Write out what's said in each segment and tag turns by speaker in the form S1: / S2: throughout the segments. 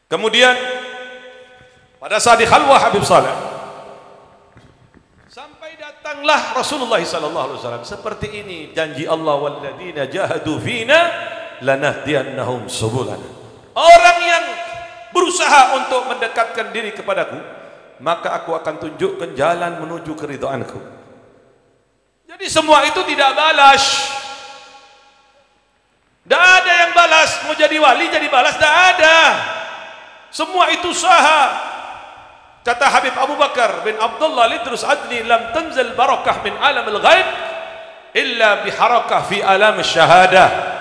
S1: Kemudian pada saat di khalwah Habib Saleh, sampai datanglah Rasulullah SAW. Seperti ini janji Allah, walladzina jahadu fina lanahdiyannahum subulana. Orang yang berusaha untuk mendekatkan diri kepadaku, maka aku akan tunjukkan jalan menuju keridhaanku. Jadi semua itu tidak balas. Tidak ada yang balas. Mau jadi wali jadi balas, tidak ada. Semua itu usaha. Kata Habib Abu Bakar bin Abdullah Lidrus Adni, lam tanzil barakah min alam al-ghaib illa biharakah fi alam syahadah.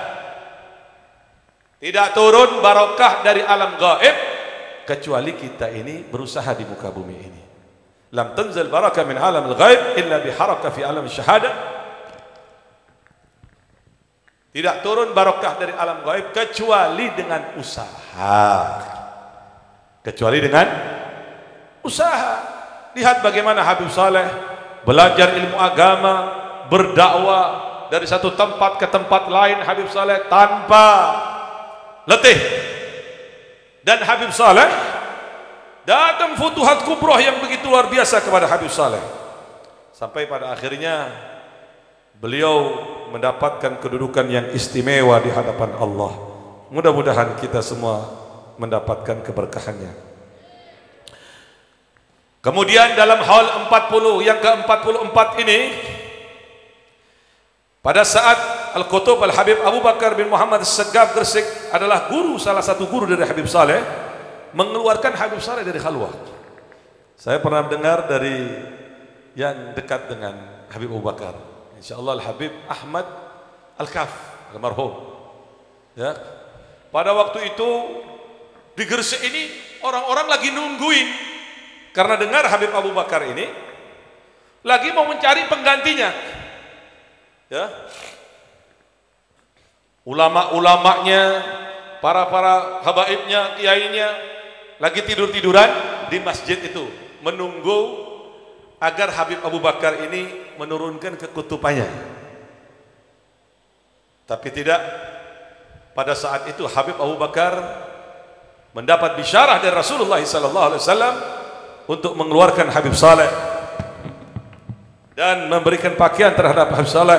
S1: Tidak turun barakah dari alam gaib kecuali kita ini berusaha di muka bumi ini. Lam tanzil barakah min alam al-ghaib illa biharakah fi alam syahadah. Tidak turun barakah dari alam gaib kecuali dengan usaha. Kecuali dengan usaha. Lihat bagaimana Habib Saleh belajar ilmu agama, berdakwah dari satu tempat ke tempat lain. Habib Saleh tanpa letih. Dan Habib Saleh datang futuhat kubroh yang begitu luar biasa kepada Habib Saleh, sampai pada akhirnya beliau mendapatkan kedudukan yang istimewa di hadapan Allah. Mudah-mudahan kita semua mendapatkan keberkahannya. Kemudian dalam haul 40 yang ke-44 ini, pada saat Al-Qutub Al-Habib Abu Bakar bin Muhammad As-Segaf Gresik adalah guru, salah satu guru dari Habib Saleh, mengeluarkan Habib Saleh dari khalwah. Saya pernah dengar dari yang dekat dengan Habib Abu Bakar, insyaallah Al-Habib Ahmad Al-Kaf almarhum, ya, pada waktu itu di Gresik ini orang-orang lagi nungguin, karena dengar Habib Abu Bakar ini lagi mau mencari penggantinya, ya. Ulama-ulamanya, para habaibnya, kiainya lagi tidur-tiduran di masjid itu menunggu agar Habib Abu Bakar ini menurunkan kekutupannya. Tapi tidak. Pada saat itu Habib Abu Bakar mendapat bisyarah dari Rasulullah SAW untuk mengeluarkan Habib Saleh dan memberikan pakaian terhadap Habib Saleh,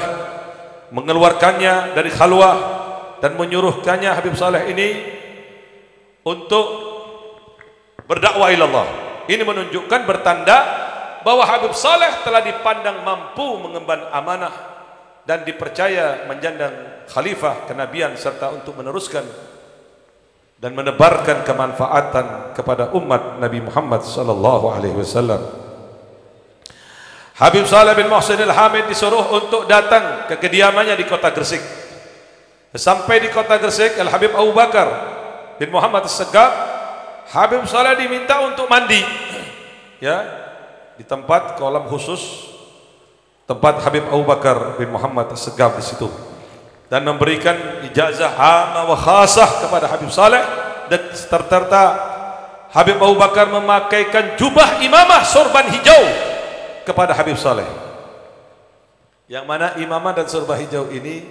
S1: mengeluarkannya dari khalwah dan menyuruhkannya Habib Saleh ini untuk berdakwah ilallah. Ini menunjukkan, bertanda bahwa Habib Saleh telah dipandang mampu mengemban amanah dan dipercaya menjandang khalifah kenabian serta untuk meneruskan dan menebarkan kemanfaatan kepada umat Nabi Muhammad sallallahu alaihi wasallam. Habib Saleh bin Muhsin Al-Hamid disuruh untuk datang ke kediamannya di kota Gresik. Sampai di kota Gresik, Al-Habib Abu Bakar bin Muhammad As-Segaf, Habib Saleh diminta untuk mandi, ya, di tempat kolam khusus tempat Habib Abu Bakar bin Muhammad As-Segaf di situ, dan memberikan ijazah amma wa khasah kepada Habib Saleh. Dan serta Habib Abu Bakar memakaikan jubah imamah sorban hijau kepada Habib Saleh, yang mana imamah dan sorban hijau ini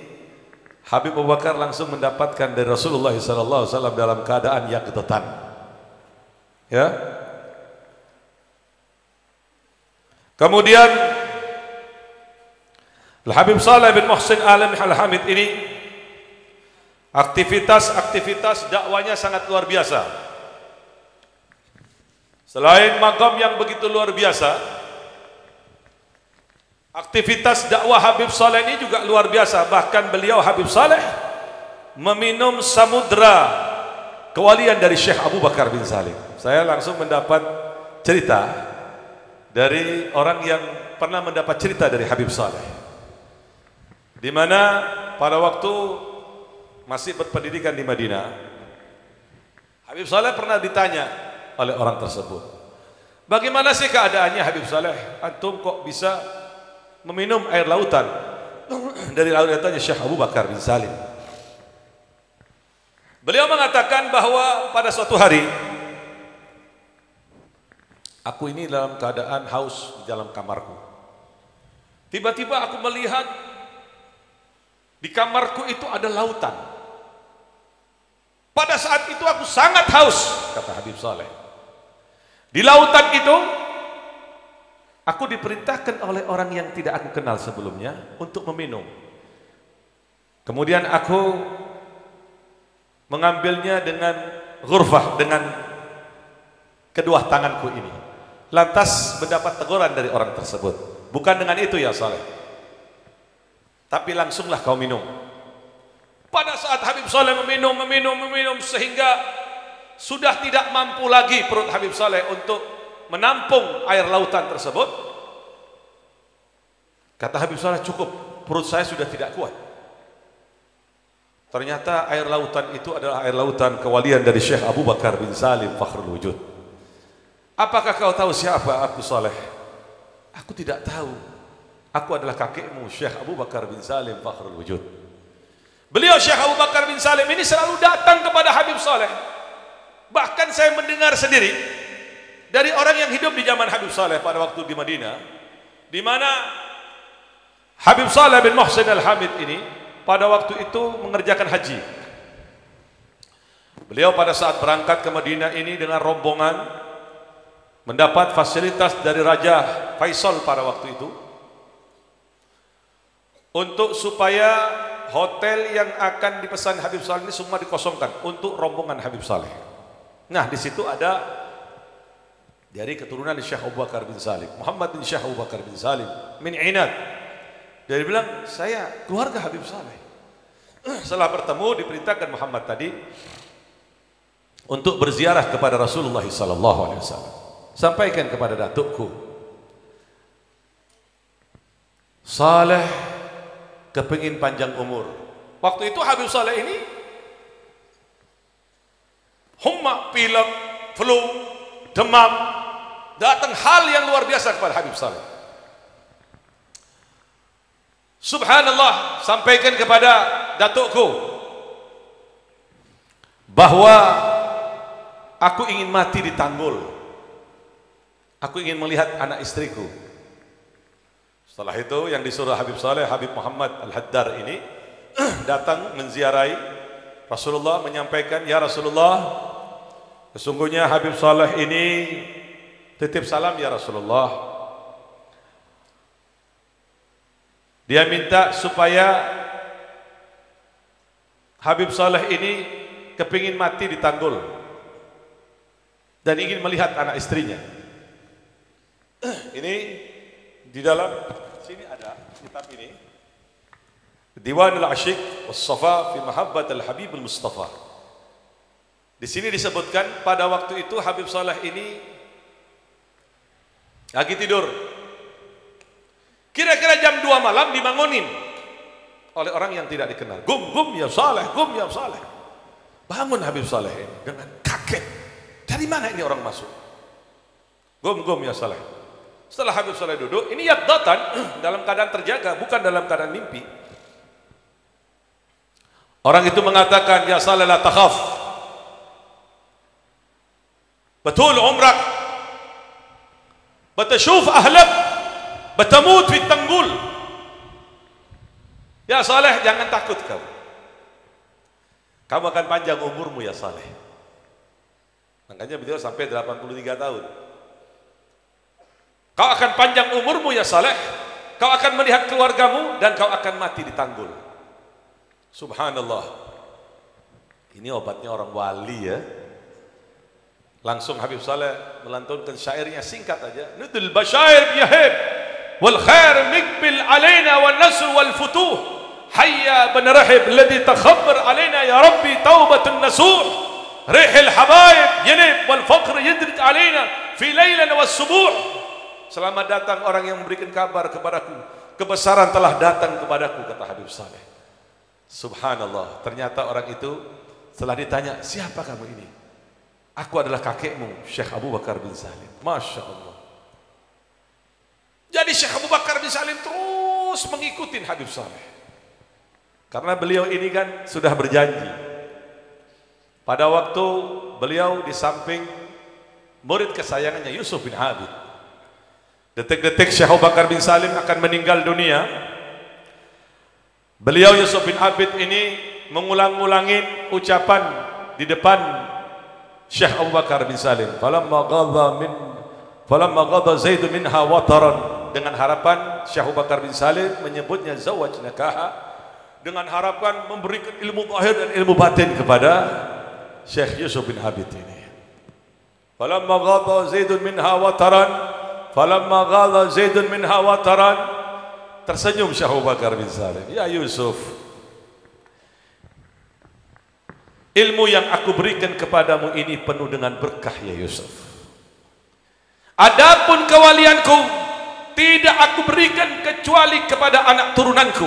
S1: Habib Abu Bakar langsung mendapatkan dari Rasulullah SAW dalam keadaan yang ketetan, ya. Kemudian Al-Habib Saleh bin Muhsin Al-Hamid ini aktivitas dakwanya sangat luar biasa. Selain maqam yang begitu luar biasa, aktivitas dakwah Habib Saleh ini juga luar biasa. Bahkan beliau Habib Saleh meminum samudra kewalian dari Syekh Abu Bakar bin Salim. Saya langsung mendapat cerita dari orang yang pernah mendapat cerita dari Habib Saleh, di mana pada waktu masih berpendidikan di Madinah, Habib Saleh pernah ditanya oleh orang tersebut, bagaimana sih keadaannya Habib Saleh? Antum kok bisa meminum air lautan dari lautannya Syekh Abu Bakar bin Salim? Beliau mengatakan bahwa pada suatu hari aku ini dalam keadaan haus di dalam kamarku. Tiba-tiba aku melihat di kamarku itu ada lautan. Pada saat itu aku sangat haus, kata Habib Saleh. Di lautan itu aku diperintahkan oleh orang yang tidak aku kenal sebelumnya untuk meminum. Kemudian aku mengambilnya dengan ghurfah, dengan kedua tanganku ini. Lantas mendapat teguran dari orang tersebut. Bukan dengan itu ya Saleh, tapi langsunglah kau minum. Pada saat Habib Saleh meminum sehingga sudah tidak mampu lagi perut Habib Saleh untuk menampung air lautan tersebut. Kata Habib Saleh, cukup, perut saya sudah tidak kuat. Ternyata air lautan itu adalah air lautan kewalian dari Syekh Abu Bakar bin Salim Fakhrul Wujud. Apakah kau tahu siapa aku Saleh? Aku tidak tahu. Aku adalah kakekmu Syekh Abu Bakar bin Salim Fakhrul Wujud. Beliau Syekh Abu Bakar bin Salim ini selalu datang kepada Habib Saleh. Bahkan saya mendengar sendiri dari orang yang hidup di zaman Habib Saleh pada waktu di Madinah, di mana Habib Saleh bin Muhsin Al-Hamid ini pada waktu itu mengerjakan haji. Beliau pada saat berangkat ke Madinah ini dengan rombongan mendapat fasilitas dari Raja Faisal pada waktu itu untuk supaya hotel yang akan dipesan Habib Saleh ini semua dikosongkan untuk rombongan Habib Saleh. Nah, di situ ada dari keturunan Syekh Abu Bakar bin Salim, Muhammad bin Syekh Abu Bakar bin Salim min Inad. Dia bilang, saya keluarga Habib Saleh. Setelah bertemu diperintahkan Muhammad tadi untuk berziarah kepada Rasulullah sallallahu alaihi wasallam. Sampaikan kepada datukku, Saleh kepingin panjang umur. Waktu itu Habib Saleh ini humma, pilek, flu, demam, datang hal yang luar biasa kepada Habib Saleh. Subhanallah, sampaikan kepada datukku bahwa aku ingin mati di Tanggul. Aku ingin melihat anak istriku. Setelah itu yang disuruh Habib Saleh, Habib Muhammad Al-Haddar ini datang menziarahi Rasulullah, menyampaikan, ya Rasulullah, sesungguhnya Habib Saleh ini titip salam ya Rasulullah. Dia minta supaya Habib Saleh ini kepingin mati di Tanggul dan ingin melihat anak istrinya. Ini di dalam sini ada kitab ini, Diwan al-Ashiq was-Safa fi Mahabbat al-Habib al-Mustafa. Di sini disebutkan pada waktu itu Habib Saleh ini lagi tidur. Kira-kira jam 2 malam dibangunin oleh orang yang tidak dikenal. Gum ya Saleh, gum ya Saleh. Bangun Habib Saleh ini dengan kaget. Dari mana ini orang masuk? Gum ya Saleh. Setelah Habib Saleh duduk, ini yaqdatan, dalam keadaan terjaga, bukan dalam keadaan mimpi. Orang itu mengatakan, ya Saleh la takhaf, betul umrak, batashuf ahlak, batamut fi Tanggul. Ya Saleh, jangan takut kau. Kamu akan panjang umurmu ya Saleh. Makanya beliau sampai 83 tahun. Kau akan panjang umurmu ya Saleh. Kau akan melihat keluargamu dan kau akan mati di Tanggul. Subhanallah. Ini obatnya orang wali ya. Langsung Habib Saleh melantunkan syairnya singkat aja. Nudul basyair yahib wal khair mikbil alaina wal nasr wal futuh. Hayya bin rahib alladhi takhabbar alaina ya Rabbi taubatun nasuh. Rihil habaib yanib wal faqr yadrid alaina fi laylan was subuh. Selamat datang orang yang memberikan kabar kepadaku. Kebesaran telah datang kepadaku, kata Habib Saleh. Subhanallah, ternyata orang itu setelah ditanya, siapa kamu ini? Aku adalah kakekmu, Syekh Abu Bakar bin Salim. Masya Allah. Jadi Syekh Abu Bakar bin Salim terus mengikuti Habib Saleh. Karena beliau ini kan sudah berjanji. Pada waktu beliau di samping murid kesayangannya Yusuf bin Abid. Detik-detik Syekh Abu Bakar bin Salim akan meninggal dunia, beliau Yusuf bin Abid ini mengulang-ulangin ucapan di depan Syekh Abu Bakar bin Salim. Falamma ghadha Zaid minha wataran, dengan harapan Syekh Abu Bakar bin Salim menyebutnya zawajnakaha, dengan harapan memberikan ilmu zahir dan ilmu batin kepada Syekh Yusuf bin Habib ini. Falamma ghadha Zaid minha wataran, falamma ghadha Zaid minha wataran, tersenyum Syekh Abu Bakar bin Salim. Ya Yusuf, ilmu yang aku berikan kepadamu ini penuh dengan berkah ya Yusuf. Adapun kewalianku tidak aku berikan kecuali kepada anak turunanku.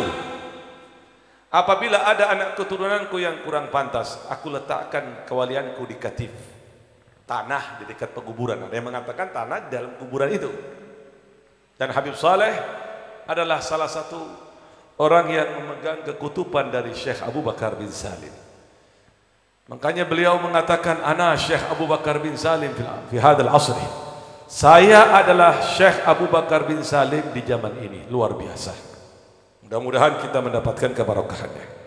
S1: Apabila ada anak keturunanku yang kurang pantas, aku letakkan kewalianku di katif, tanah di dekat pekuburan. Ada yang mengatakan tanah di dalam kuburan itu. Dan Habib Saleh adalah salah satu orang yang memegang kekutuban dari Syekh Abu Bakar bin Salim. Makanya beliau mengatakan, ana Syekh Abu Bakar bin Salim fi hadzal asri. Saya adalah Syekh Abu Bakar bin Salim di zaman ini. Luar biasa. Mudah-mudahan kita mendapatkan keberkahannya.